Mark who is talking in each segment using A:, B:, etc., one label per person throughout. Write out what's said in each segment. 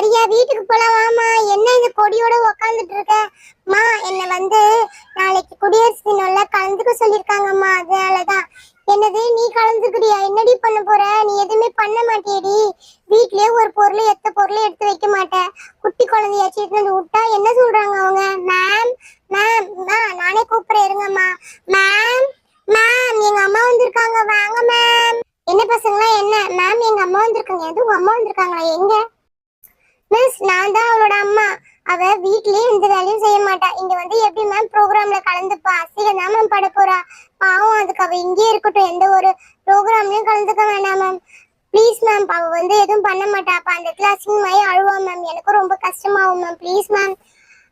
A: வரியா வீட்டுக்கு போலாம் வாமா. என்ன இந்த கொடியோட உக்காந்துட்டு இருக்க? மா என்ன நாளைக்கு குடியரசு தினம்ல கலந்துக்க சொல்லிருக்காங்கம்மா, அதனாலதான். என்னது நீ கலந்துக்கிறியா? என்னடி பண்ண போற? நீ எதுவுமே பண்ண மாட்டியடி. வீட்லயே ஒரு பொருளை எடுத்து வைக்க மாட்டேன். குட்டி குழந்தையாச்சு எடுத்து விட்டா என்ன சொல்றாங்க அவங்க? மேம் மேம் நானே கூப்பிடுறேன் இருங்கம்மா. மேம் மேம் எங்க அம்மா வந்திருக்காங்க, வாங்க மேம். என்ன பசங்களா என்ன? மேம் எங்க அம்மா வந்திருக்காங்க. எது உங்க அம்மா வந்திருக்காங்களா? எங்க? மிஸ் நான் தான் அவளோட அம்மா. அவ வீட்லயே எந்த வேலையும் செய்ய மாட்டா. இங்க எப்படி மேம் ப்ரோக்ராம்ல கலந்துப்பா? அசிங்க தான் மேம் பட போறா. பாவம், அதுக்கு அவ இங்கே இருக்கட்டும், எந்த ஒரு ப்ரோக்ராம்லயும் கலந்துக்க வேண்டாம் மேம். Please ma'am. அவ எதுவும் பண்ண மாட்டா. அப்ப அந்த கிளாஸிங் மாதிரி அழுவா மேம். எனக்கு ரொம்ப கஷ்டமாகும் மேம். Please ma'am.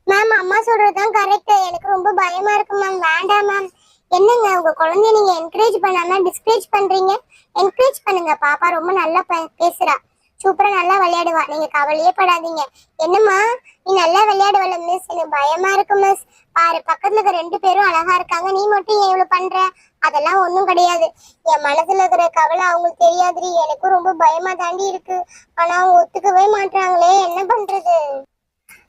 A: மேம் அம்மா சொல்றதுதான் கரெக்ட். எனக்கு ரொம்ப பயமா இருக்கு மேம். வேண்டாம் மேம். என்னங்க உங்க குழந்தைய நீங்க என்கரேஜ் பண்ணாம டிஸ்கரேஜ் பண்றீங்க? என்கரேஜ் பண்ணுங்க. பாப்பா ரொம்ப நல்லா பேசுறா, சூப்பரா நல்லா விளையாடுவா. நீங்க கவலையே படாதீங்க. என்னம்மா நீ நல்லா விளையாடுவல மிஸ்? எனக்கு பயமா இருக்கு மிஸ். பாரு, பக்கத்துல இருக்க 2 பேரும் அழகா இருக்காங்க, நீ மட்டும் ஏன் இவ்வளவு பண்ற? அதெல்லாம் ஒண்ணும் கிடையாது. என் மனசுல இருக்கிற கவலை அவங்களுக்கு தெரியாதுரி. எனக்கும் ரொம்ப பயமா தாண்டி இருக்கு. ஆனா அவங்க ஒத்துக்கவே மாட்டாங்களே, என்ன பண்றது?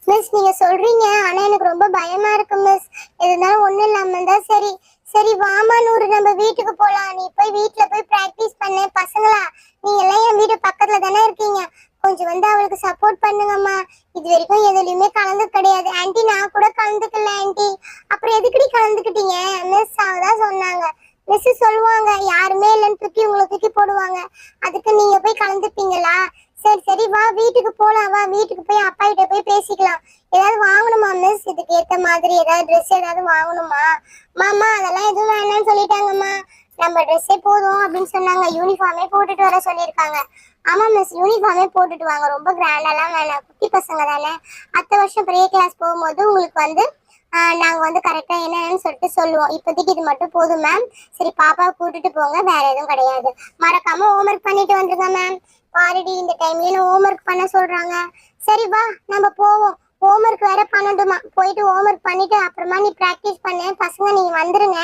A: மிஸ் நீங்க சொல்றீங்க, ஆனா எனக்கு ரொம்ப பயமா இருக்கு மிஸ். இருந்தாலும் ஒண்ணும் இல்லாம இருந்தா சரி. சரி வாமா நூறு, நம்ம வீட்டுக்கு போலாம். நீ போய் வீட்டுல போய் பிராக்டிஸ் பண்ணு. பசங்களா நீங்க எல்லாம் என் வீடு பக்கத்துல தானே இருக்கீங்க, கொஞ்சம் அவளுக்கு சப்போர்ட் பண்ணுங்கம்மா. இது வரைக்கும் எதுலயுமே கலந்து கிடையாது. ஆன்ட்டி நான் கூட கலந்துக்கல ஆன்ட்டி. அப்புறம் எதுக்கடி கலந்துக்கிட்டீங்க? மிஸ் அவதான் சொன்னாங்க. மிஸ் சொல்லுவாங்க யாருமே இல்லைன்னு தூக்கி உங்களை தூக்கி போடுவாங்க. அதுக்கு நீங்க போய் கலந்துப்பீங்களா? சரி சரி வா வீட்டுக்கு போலாம். வா வீட்டுக்கு போய் அப்பா கிட்ட போய் பேசிக்கலாம். ஏதாவது வாங்கணுமா மிஸ்? இதுக்கு ஏத்த மாதிரி ஏதாவது ட்ரெஸ் ஏதாவது வாங்கணுமா? மாமா அதெல்லாம் எதுவும் வேணாம்னு சொல்லிட்டாங்கம்மா. நம்ம ட்ரெஸ்ஸே போதும் அப்படின்னு சொன்னாங்க. யூனிஃபார்மே போட்டுட்டு வர சொல்லியிருக்காங்க. ஆமா மிஸ், யூனிஃபார்மே போட்டுட்டு வாங்க. ரொம்ப கிராண்டெல்லாம் வேணாம், குட்டி பசங்க தானே. அடுத்த வருஷம் பெரிய கிளாஸ் போகும்போது உங்களுக்கு நாங்க கரெக்டா என்னன்னு சொல்லிட்டு சொல்லுவோம். இப்போதைக்கு இது மட்டும் போதும் மேம். சரி பாப்பாவை கூட்டிட்டு போங்க, வேற எதுவும் கிடையாது. மறக்காம ஹோம்ஒர்க் பண்ணிட்டு வந்துருங்க மேம். பாருடி இந்த டைம்ல ஹோம்ஒர்க் பண்ண சொல்றாங்க. சரி வா நம்ம போவோம். ஹோம்ஒர்க் வேற பண்ணணுமா? போயிட்டு ஹோம்ஒர்க் பண்ணிட்டு அப்புறமா நீ பிராக்டிஸ் பண்ணு. பசங்க நீங்க வந்துருங்க.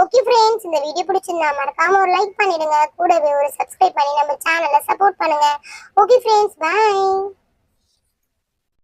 A: ஓகே ஃப்ரெண்ட்ஸ், இந்த வீடியோ பிடிச்சிருந்தா மறக்காம ஒரு லைக் பண்ணிடுங்க. கூடவே ஒரு சப்ஸ்கிரைப் பண்ணி நம்ம சேனலை சப்போர்ட் பண்ணுங்க. Okay friends, by.